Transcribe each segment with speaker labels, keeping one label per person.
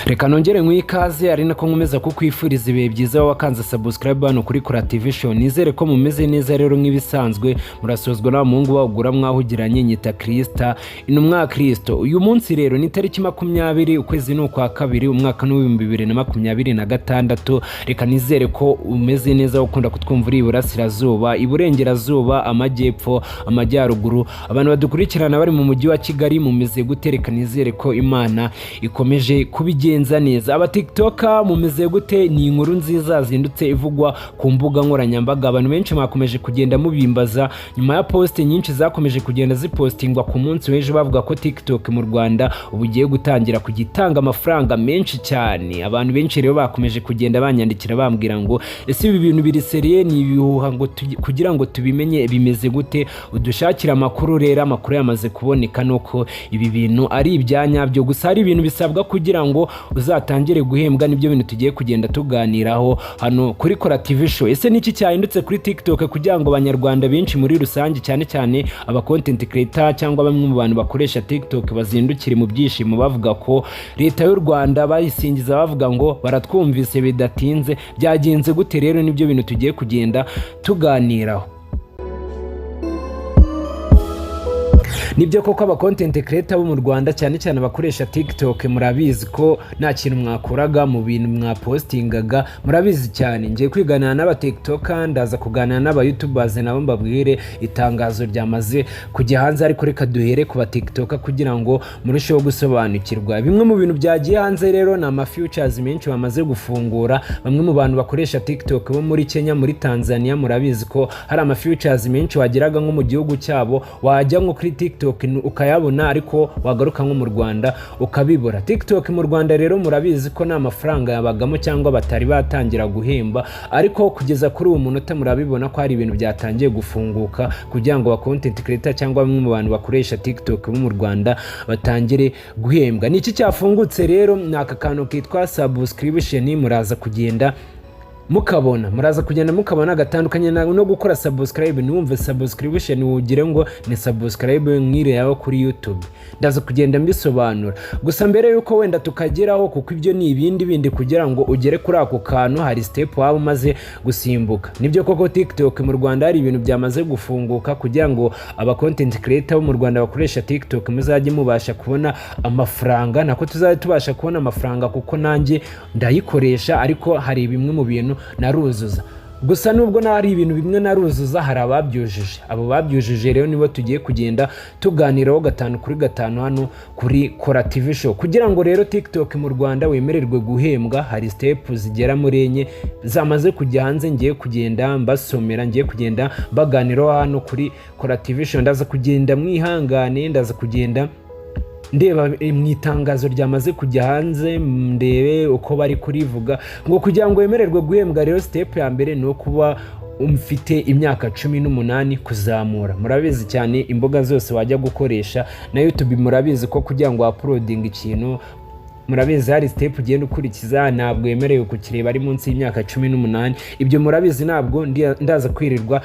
Speaker 1: Reka nongere mwikaze ari nako nkomeza kukwifuriza ibihe byiza wakanze subscribe hano kuri Kuri TV. Nizere ko mumeze neza rero nk'ibisanzwe murasozwa n'abamungu bagura mwahugiranye nyita Krista intumwa Kristo. Uyu munsi rero ni tariki 20 ukwezi n'ukwa kabiri umwaka w'2026. Reka nizere ko umeze neza ukunda kutwumva uri iburasirazuba, iburengerazuba, amajyepfo, amajyaruguru. Abantu badukurikirana bari mu mujyi wa Kigali mumeze gute? Reka nizere ko Imana ikomeje kubigenza neza. Aba TikToker mumeze gute? Ni inkuru nziza zindutse ivugwa ku mbuga nkoranyambaga. Abantu benshi bakomeje kugenda mubimbaza nyuma ya post nyinshi zakomeje kugenda zipostingwa ku munsi w'ejo bavuga ko TikTok mu Rwanda ubugiye gutangira kugitanga amafaranga menshi cyane. Abantu benshi rero bakomeje kugenda banyandikira bambwira ngo ese ibi bintu biri seriye, ni ibihuha ngo kugira ngo tubimenye bimeze gute? Udushakira amakuru rero, amakuru yamaze kuboneka nuko ibi bintu ari ibyanyabyo, gusa hari ibintu bisabwa kugira ngo uzatangire guhembwa. Nibyo bintu tugiye kugenda tuganiraho hano kuri Kuri TV show. Ese niki cyahindutse kuri TikTok kugira ngo abanyarwanda benshi muri rusange cyane cyane aba content creator cyangwa bamwe mu bantu bakoresha TikTok bazindukire mu byishimo bavuga ko leta y'u Rwanda bayisingiza bavuga ngo baratwumvise bidatinze? Byagenze gute rero? Nibyo bintu tugiye kugenda tuganiraho. Nibyo koko aba content creator bo mu Rwanda cyane cyane abakoresha TikTok murabizi ko nta kintu mwakuraga mu bintu mwapostingaga, murabizi cyane. Ngiye kwiganira n'aba TikToker, ndaza kuganira n'aba YouTubers nabo mbabwire itangazo ryamaze kujya hanze, ariko reka duhere ku ba TikToker kugira ngo murusheho gusobanukirwa bimwe mu bintu byagiye hanze. Rero na ama futures menshi bamaze gufungura. Bamwe mu bantu bakoresha TikTok bo muri Kenya, muri Tanzania, murabizi ko hari ama futures menshi wageraga nko mu gihugu cyabo wajya nko kuri TikTok ukayabona, ariko wagaruka nko mu Rwanda ukabibura. TikTok mu Rwanda rero murabizi ko nta mafaranga yabagamo cyangwa batari batangira guhemba, ariko kugeza kuri uyu munota murabibona ko hari ibintu byatangiye gufunguka kugira ngo ba content creator cyangwa bamwe mu bantu bakoresha TikTok bo mu Rwanda batangire guhembwa. Niki cyafungutse rero? Ni aka kantu kitwa subscription. Muraza kugenda mukabona gatandukanye no gukora subscribe. Niwumve subscription ugire ngo ni subscribe nkire yawe kuri YouTube. Ndaza kugenda mbisobanura, gusa mbere yuko wenda tukageraho, kuko ibyo ni ibindi kugira ngo ugere kuri ako kantu hari step waba umaze gusimbuka. Nibyo koko TikTok mu Rwanda hari ibintu byamaze gufunguka kugira ngo aba content creator bo mu Rwanda bakoresha TikTok muzajye mubasha kubona amafaranga, nako tuzajye tubasha kubona amafaranga kuko nanjye ndayikoresha, ariko hari bimwe mu bintu naruzuza. Gusa nubwo nari ibintu bimwe naruzuza, hari ababyujuje. Abo babyujuje rero nibo tugiye kugenda tuganiraho 5 kuri 5 hano kuri Kuri TV show. Kugira ngo rero TikTok mu Rwanda wemererwe guhembwa hari step zigera muri 4 zamaze kujya hanze. Ngiye kugenda mbasomera, ngiye kugenda baganiraho hano kuri Kuri TV show. Ndaza kugenda mwihangane, ndaza kugenda ndeba mu itangazo ryamaze kujya hanze, ndebe uko bari kurivuga ngo kugira ngo wemererwe guhembwa. Rero step ya mbere no kuba umfite imyaka 18 kuzamura. Murabizi cyane imboga zose wajya gukoresha na YouTube, murabizi ko kugira ngo uploading ikintu murabizi hari step ugenda ukurikiza, ntabwo yemerewe kukireba ari munsi y'imyaka 18. Ibyo murabizi ntabwo ndaza kwirirwa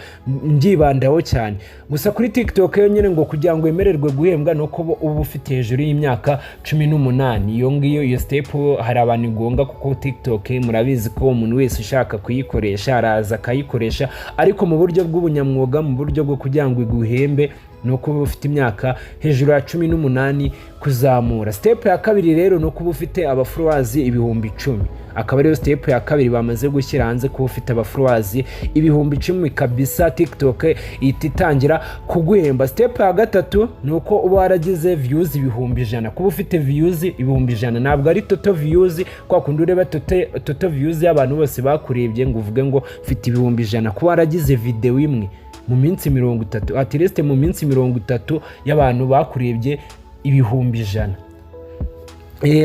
Speaker 1: ngibandaho cyane. Gusa kuri TikTok yonyine ngo kugira ngo wemererwe guhembwa no kuba uba ufite hejuru y'imyaka 18. Iyo ngiyo iyo step hari abantu igonga, kuko TikTok murabizi ko umuntu wese ushaka kuyikoresha araza akayikoresha, ariko mu buryo bw'ubunyamwuga, mu buryo bwo kugira ngo iguhembe no kuba ufite imyaka hejuru ya 18 kuzamura. Step ya kabiri rero no kuba ufite aba followers 10,000. Akaba rero step ya kabiri bamaze gushyira hanze kuba ufite aba followers 10,000 kabisa. TikTok itangira kuguhemba. Step ya gatatu nuko uba waragize views 100,000. Kuba ufite views 100,000 ntabwo ari total views kwa kundi ureba total views y'abantu bose bakurebye ngo uvuge ngo mfite 100,000. Kuba waragize video imwe mu minsi 30, at least mu minsi 30 y'abantu bakurebye 100,000.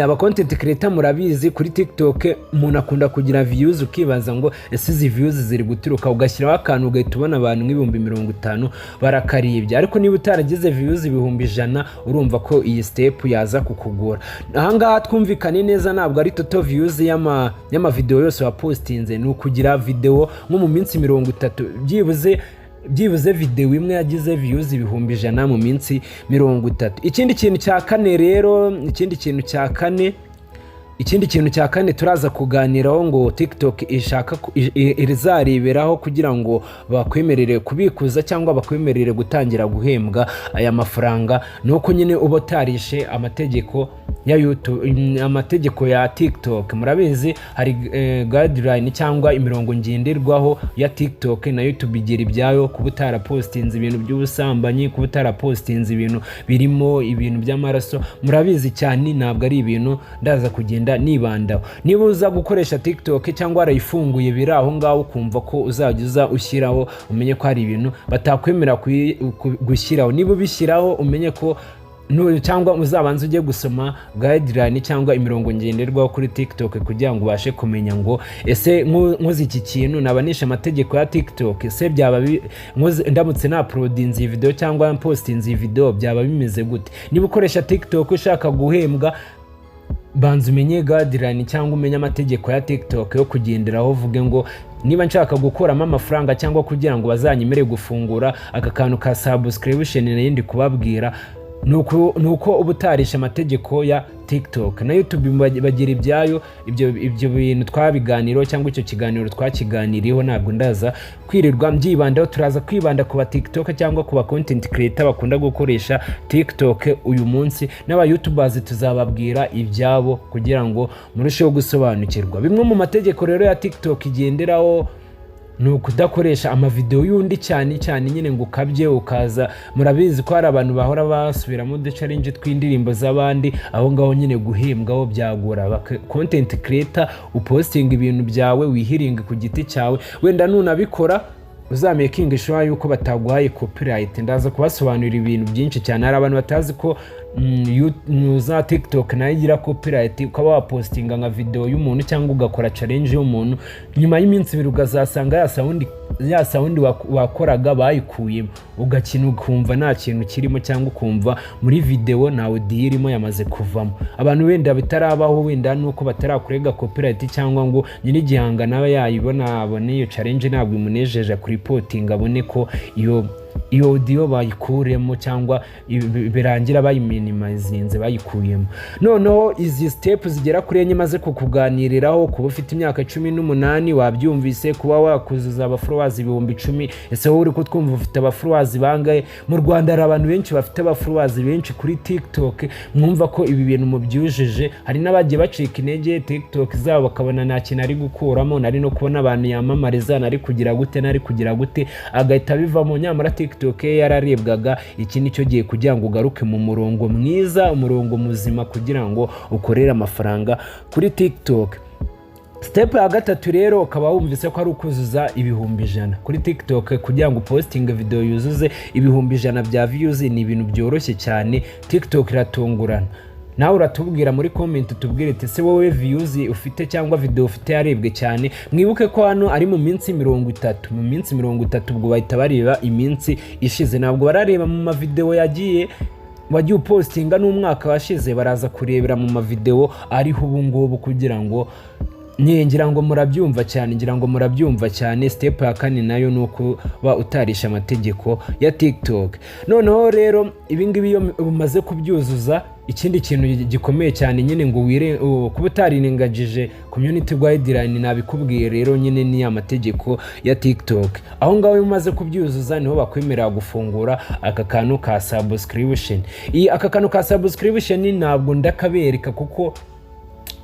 Speaker 1: Aba content creator murabizi kuri TikTok umuntu akunda kugira views ukibaza ngo ese izi views ziri guturuka, ugashyiraho akantu ugahita ubona abantu 50,000 barakaribye. Ariko niba utaragize views 100,000 urumva ko iyi step yaza kukugora. Ahangaha twumvikane neza, ntabwo ari total views y'ama video yose wapostinze, ni ukugira video nko mu minsi 30 byibuze video imwe yagize views 100,000 mu minsi 30. Ikindi kintu cya kane rero, ikindi kintu cya kane turaza kuganiraho ngo TikTok ishaka izareberaho kugira ngo bakwemerere kubikuza cyangwa bakwemerere gutangira guhembwa aya mafaranga, nuko nyine uba utarishe amategeko ya YouTube, amategeko ya TikTok. Murabizi hari guideline cyangwa imirongo ngenderwaho ya TikTok na YouTube igira ibyayo, kuba utarapostinze ibintu by'ubusambanyi, kuba utarapostinze ibintu birimo ibintu by'amaraso. Murabizi cyane, ntabwo ari ibintu ndaza kugenda nibandaho. Niba uza gukoresha TikTok cyangwa warayifunguye biri aho ngaho ukumva ko uzajya ushyiraho, umenye ko hari ibintu batakwemera gushyiraho. Niba ubishyiraho umenye ko cyangwa uzabanza ujye gusoma guideline cyangwa imirongo ngenderwaho kuri TikTok kugira ngo ubashe kumenya ngo ese nkoze iki kintu nabanisha amategeko ya TikTok, ese byaba ndamutse na uploadinze iyi video cyangwa postinze iyi video byaba bimeze gute. Niba ukoresha TikTok ushaka guhembwa, banza umenye guideline cyangwa umenye amategeko ya TikTok yo kugenderaho, uvuge ngo niba nshaka gukuramo amafaranga cyangwa kugira ngo bazanyemere gufungura aka kantu ka subscription n'indi kubabwira, nuko ubutarisha amategeko ya TikTok na YouTube bagira ibyayo. Ibyo bintu twabiganiro cyangwa icyo kiganiro twakiganiriyeho, ntabwo ndaza kwirirwa mbyibandaho. Turaza kwibanda ku ba TikTok cyangwa ku ba content creator bakunda gukoresha TikTok uyu munsi, n'aba YouTubers tuzababwira ibyabo kugira ngo murusheho gusobanukirwa. Bimwe mu mategeko rero ya TikTok igenderaho ni ukudakoresha amavideo y'undi cyane nyine ngo ukabye ukaza. Murabizi ko hari abantu bahora basubiramo uduchallenge tw'indirimbo z'abandi, aho ngaho nyine guhembwaho byagora. Content creator uposting ibintu byawe, wihiringa ku giti cyawe, wenda nunabikora uzamaking sure yuko bataguhaye copyright. Ndaza kubasobanurira ibintu byinshi cyane. Hari abantu batazi ko za TikTok nayo igira copyright, ukaba wapostinga nka video y'umuntu cyangwa ugakora challenge y'umuntu, nyuma y'iminsi 2 ugazasanga ya sound wakoraga bayikuyemo, ugakina ukumva nta kintu kirimo, cyangwa ukumva muri video na audio irimo yamaze kuvamo. Abantu wenda bitarabaho, wenda nuko batarakurega copyright cyangwa ngo nyine igihanga nawe yayibona abone iyo challenge ntabwo imunejeje kuri reporting, abone ko iyo audio bayikuremo cyangwa birangira bayiminimizinze bayikuyemo. Noneho izi step zigera kuri enye maze kukuganiriraho, kuba ufite imyaka 18 wabyumvise, kuba wakuzuza aba followers 10,000. Ese wowe uri kutwumva ufite aba followers bangahe? Mu Rwanda hari abantu benshi bafite aba followers benshi kuri TikTok. Mwumva ko ibi bintu mu byujije. Hari n'abagiye bacika intege TikTok zabo bakabona nta kintu ari gukuramo, nari no kubona abantu yamamariza, nari kugira gute agahita bivamo. Nyamara TikTok yararebwaga iki nicyo gihe kugira ngo ugaruke mu murongo mwiza, umurongo muzima kugira ngo ukorere amafaranga kuri TikTok. Step ya gatatu rero ukaba wumvise ko ari ukuzuza 100,000 kuri TikTok kugira ngo posting video yuzuze 100,000 bya views. Ni ibintu byoroshye cyane, TikTok iratungurana. Nawe uratubwira muri comment tubwire ati se wowe views ufite cyangwa video ufite yarebwe cyane. Mwibuke ko hano ari mu minsi 30, mu minsi 30 ubwo bahita bareba iminsi ishize, ntabwo barareba mu mavideo yagiye upostinga n'umwaka washize, baraza kurebera mu mavideo ariho ubu ngubu kugira ngo ngira ngo murabyumva cyane. Step ya kane nayo nuko ba utarisha amategeko ya TikTok. Noneho rero ibingibi iyo umaze kubyuzuza, ikindi kintu gikomeye cyane nyine ngo kuba utarinengagije community guideline nabikubwiye rero nyine ni amategeko ya TikTok. Aho ngaho umaze kubyuzuza niho bakwemerera gufungura aka kantu ka subscription. Aka kantu ka subscription ntabwo ndakabereka kuko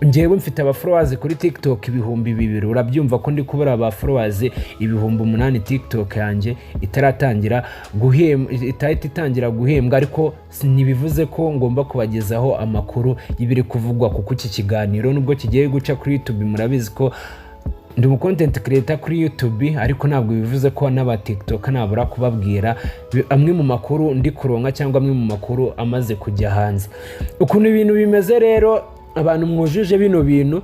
Speaker 1: njyewe mfite aba followers kuri TikTok 2,000. Urabyumva ko ndi kubura aba followers 8,000 TikTok yanjye itaratangira guhembwa, ariko ntibivuze ko ngomba kubagezaho amakuru y'ibiri kuvugwa kuko iki kiganiro nubwo kigiye guca kuri YouTube. Murabizi ko ndi mu content creator kuri YouTube, ariko ntabwo bivuze ko n'aba TikTok nabura kubabwira amwe mu makuru ndi kuronka cyangwa amwe mu makuru amaze kujya hanze. Ukuntu ibintu bimeze rero, abantu mwujuje bino bintu,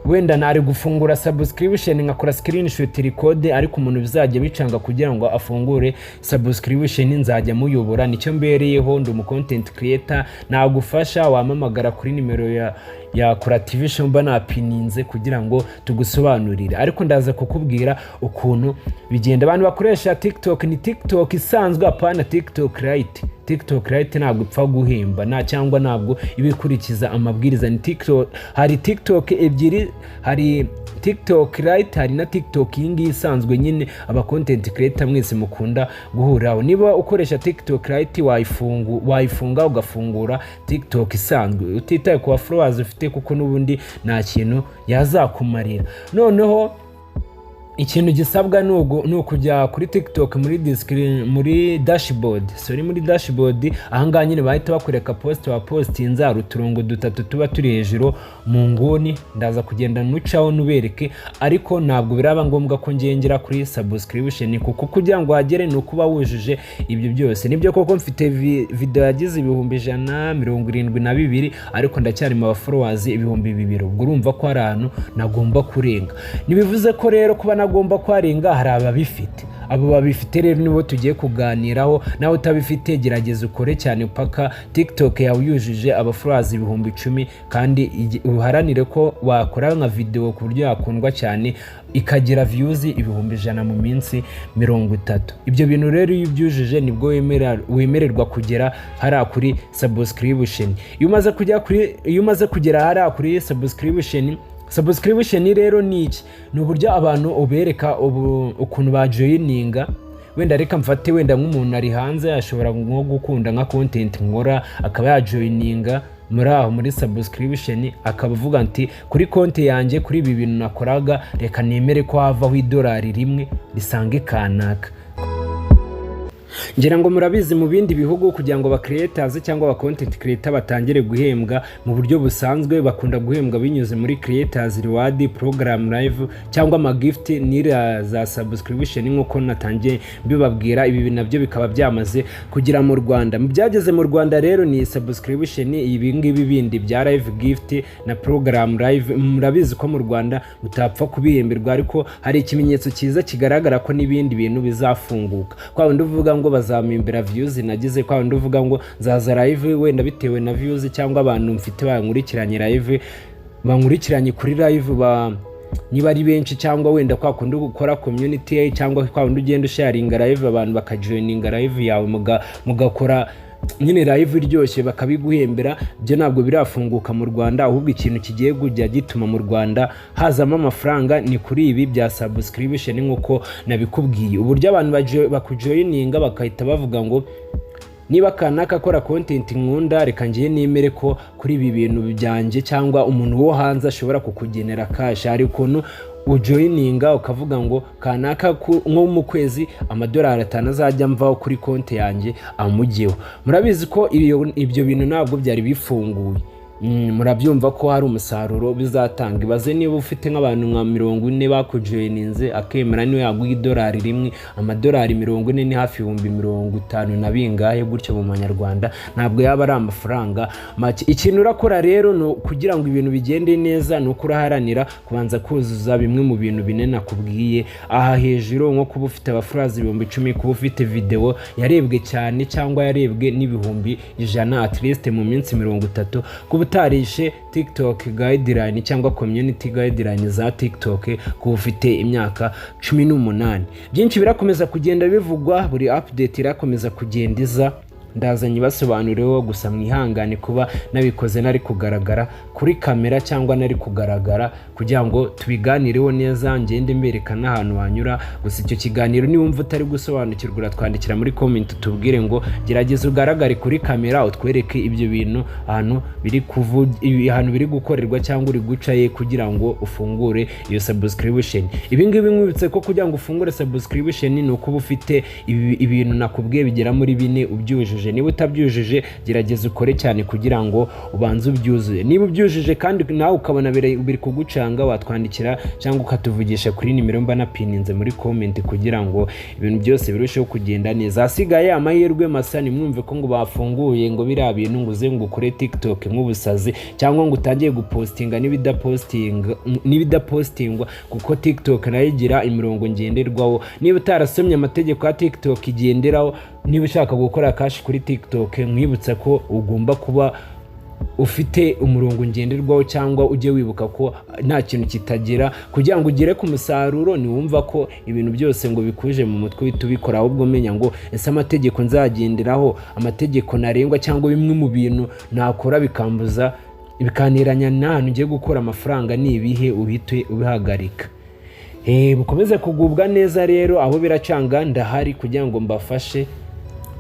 Speaker 1: wenda nari gufungura subscription ngakora screenshot record, ariko umuntu bizajya bicanga kugira ngo afungure subscription nzajya muyobora. Nicyo mbereyeho, ndi mu content creator, nagufasha wamamagara kuri nimero ya Creativation banapininze kugira ngo tugusobanurire, ariko ndaza kukubwira ukuntu bigenda. Abantu bakoresha TikTok ni TikTok isanzwe, apana TikTok Lite. TikTok Lite ntabwo ipfa guhemba cyangwa ntabwo ibikurikiza amabwiriza. Ni TikTok, hari TikTok ebyiri, hari TikTok Lite hari na TikTok yingi isanzwe nyine aba content creator mwese mukunda guhuraho. Niba ukoresha TikTok Lite wayifunga ugafungura TikTok isanzwe utitaye ku followers ufite, kuko n'ubundi nta kintu yazakumarira. Noneho ikintu gisabwa ni ukujya kuri TikTok muri dashboard ahangaha nyine bahita bakureka post wa postinze hari uturongo dutatu tuba turi hejuru mu nguni, ndaza kugenda nucaho nubereke, ariko ntabwo biraba ngombwa ko ngengera kuri subscription, kuko kugira ngo hagere ni ukuba wujuje ibyo byose. Nibyo koko mfite video yagize 172, ariko ndacyari mu followers 2000. Ubwo urumva ko ari ahantu nagomba kurenga. Nibivuze ko rero kuba nagomba kwarenga hari ababifite, abo babifite rero nibo tugiye kuganiraho. nawe utabifite gerageza ukore cyane paka TikTok yawe yujuje followers 10,000, kandi uharanire ko wakora nka video ku buryo yakundwa cyane ikagira views 100,000 mu minsi 30. Ibyo bintu rero iyo byujuje nibwo wemererwa kugera hari kuri subscription. Iyo umaze kugera hari kuri subscription rero ni iki? Ni uburyo abantu ubereka ukuntu bajoyininga. Wenda reka mfate wenda nk'umuntu ari hanze ashobora nko gukunda nka content nkora akaba yajoyininga muri subscription, akavuga ati kuri konti yanjye kuri ibi bintu nakoraga reka nemere ko havaho $1 risange kanaka. Ngira ngo murabizi mu bindi bihugu kugira ngo ba creators cyangwa ba content creator batangire guhembwa mu buryo busanzwe, bakunda guhembwa binyuze muri creators reward program live cyangwa ama gift nira za subscription, nkuko natangiye bibabwira. Ibi nabyo bikaba byamaze kugira mu Rwanda. Mu byageze mu Rwanda rero ni subscription, ibi ngibi bindi bya live gift na program live. Murabizi ko mu Rwanda mutapfa kubihemberwa, ariko hari ikimenyetso cyiza kigaragara ko n'ibindi bintu bizafunguka. Kwa nduvuga ngo bazamimbera views nagize, kwa nduvuga ngo zaza live wenda bitewe na views cyangwa abantu mfite bankurikiranye kuri live niba ari benshi, cyangwa wenda kwa kundi gukora community, cyangwa kwa kundi ugenda sharinga live abantu bakajoininga live yawe mugakora nyine live iryoshye bakabiguhembera. Byo ntabwo birafunguka mu Rwanda, ahubwo ikintu kigiye kujya gituma mu Rwanda hazamo amafaranga ni kuri ibi bya subscription, nkuko nabikubwiye. Uburyo abantu bakujoyininga bakahita bavuga ngo niba kanaka akora content nkunda reka ngiye nemere ko kuri ibi bintu byanjye, cyangwa umuntu wo hanze ashobora kukugenera cash. Hari ukuntu ujoyininga ukavuga ngo kanaka nko mu kwezi $5 azajya mvaho kuri konti yanjye amujyeho. Murabizi ko ibyo bintu ntabwo byari bifunguye. Murabyumva ko hari umusaruro bizatanga. Ibaze niba ufite nk'abantu nka 40 bakujoyininze akemera niyo yaguha $1, $40 ni hafi 50,000 na bingahe gutyo mu manyarwanda, ntabwo yaba ari amafaranga make. Ikintu urakora rero no kugira ngo ibintu bigende neza no kuraharanira kubanza kuzuza bimwe mu bintu binena kubwiye aha hejuru, nko kuba ufite followers 10,000, kuba ufite video yarebwe cyane cyangwa yarebwe n'100,000 at least mu minsi 30, kuba utarishe TikTok guideline cyangwa community guideline za TikTok, kuba ufite imyaka 18. Byinshi birakomeza kugenda bivugwa, buri update irakomeza kugenda iza. Ndazanye basobanurireho, gusa mwihangane kuba nabikoze nari kugaragara kuri kamera cyangwa nari kugaragara kugira ngo tubiganireho neza, ngende mberekana ahantu wanyura. Gusa icyo kiganiro niwumva utari gusobanukirwa uratwandikira muri comment tubwire ngo gerageza ugaragare kuri kamera utwereke ibyo bintu ahantu biri gukorerwa cyangwa uri gucaye kugira ngo ufungure iyo subscription. Ibi ngibi mwibutse ko kugira ngo ufungure subscription ni ukuba ufite ibintu nakubwiye bigera muri 4 ubyujuje. Niba utabyujuje gerageza ukore cyane kugira ngo ubanze ubyuzuye. Niba ubyujuje kandi nawe ukabona biri kugucanga, watwandikira cyangwa ukatuvugisha kuri nimero mba napininze muri comment kugira ngo ibintu byose birusheho kugenda neza. Asigaye amahirwe masani mwumve ko ngo bafunguye ngo biriya bintu ngo uze ngo ukore TikTok nk'ubusazi, cyangwa ngo utangiye gupostinga n'ibidapostingwa, kuko TikTok nayo igira imirongo ngenderwaho. Niba utarasomye amategeko ya TikTok igenderaho, niba ushaka gukora cash kuri TikTok, mwibutsa ko ugomba kuba ufite umurongo ngenderwaho cyangwa ujye wibuka ko nta kintu kitagera kugira ngo ugere ku musaruro. Niwumva ko ibintu byose ngo bikuje mu mutwe uhita ubikora, ahubwo menya ngo ese amategeko nzagenderaho, amategeko ntarengwa cyangwa bimwe mu bintu nakora bikambuza bikaniranya n'ahantu ugiye gukora amafaranga ni ibihe, uhite ubihagarika. Mukomeze kugubwa neza rero, aho biracanga ndahari kugira ngo mbafashe.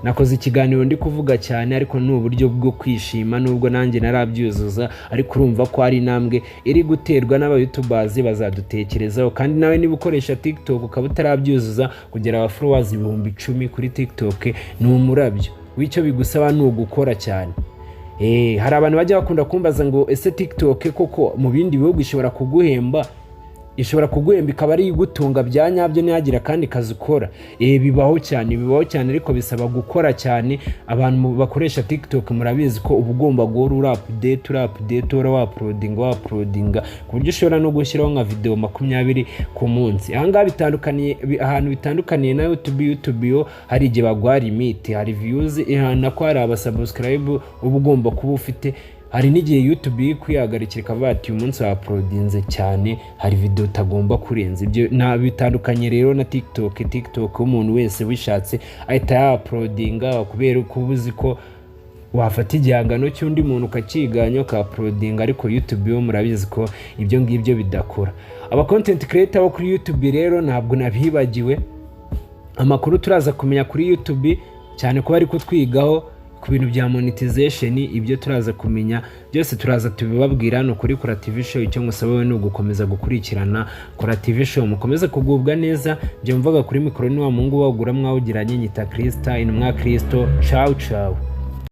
Speaker 1: Nakoze ikiganiro ndi kuvuga cyane ariko ni uburyo bwo kwishima, nubwo nanjye narabyuzuza, ariko urumva ko ari intambwe iri guterwa n'aba-YouTubers bazadutekerezaho. Kandi nawe niba ukoresha TikTok ukaba utarabyuzuza kugera aba followers 10,000 kuri TikTok, ni umurabyo w'icyo bigusaba ni ugukora cyane. Hari abantu bajya bakunda kumbaza ngo ese TikTok koko mu bindi bihugu ishobora kuguhemba ikaba ari igutunga bya nyabyo ntiyagira kandi kazi ukora. Bibaho cyane ariko bisaba gukora cyane. Abantu bakoresha TikTok murabizi ko uba ugomba guhora update uploadinga ku buryo ushobora no gushyiraho nka video 20 ku munsi. Ahangaha ahantu bitandukaniye na YouTube yo hari igihe bagwa limit, hari views, nako hari abasubscribe uba ugomba kuba ufite. Hari n'igihe YouTube kwihagarikira ikavuga ati uyu munsi uploadinze cyane, hari video utagomba kurenza. Ibyo bitandukanye rero na TikTok umuntu wese wishatse ahita ya-uploadinga, kubera ko ubuzi ko wafata igihangano cy'undi muntu ukakiganya uka-uploadinga, ariko YouTube yo murabizi ko ibyo ngibyo bidakora. Aba content creator bo kuri YouTube rero ntabwo nabibagiwe, amakuru turaza kumenya kuri YouTube cyane ko bari kutwigaho ku bintu bya monetization. Ibyo turaza kumenya byose turaza tubibabwira no kuri Kuri TV show. Icyo musabewe no gukomeza gukurikirana Kuri TV show, mukomeze kugubwa neza. Njye mvuga kuri mikoro ni wa Mungu wagura mwawugiranye, nyita Krista intumwa Kristo. Ciao ciao.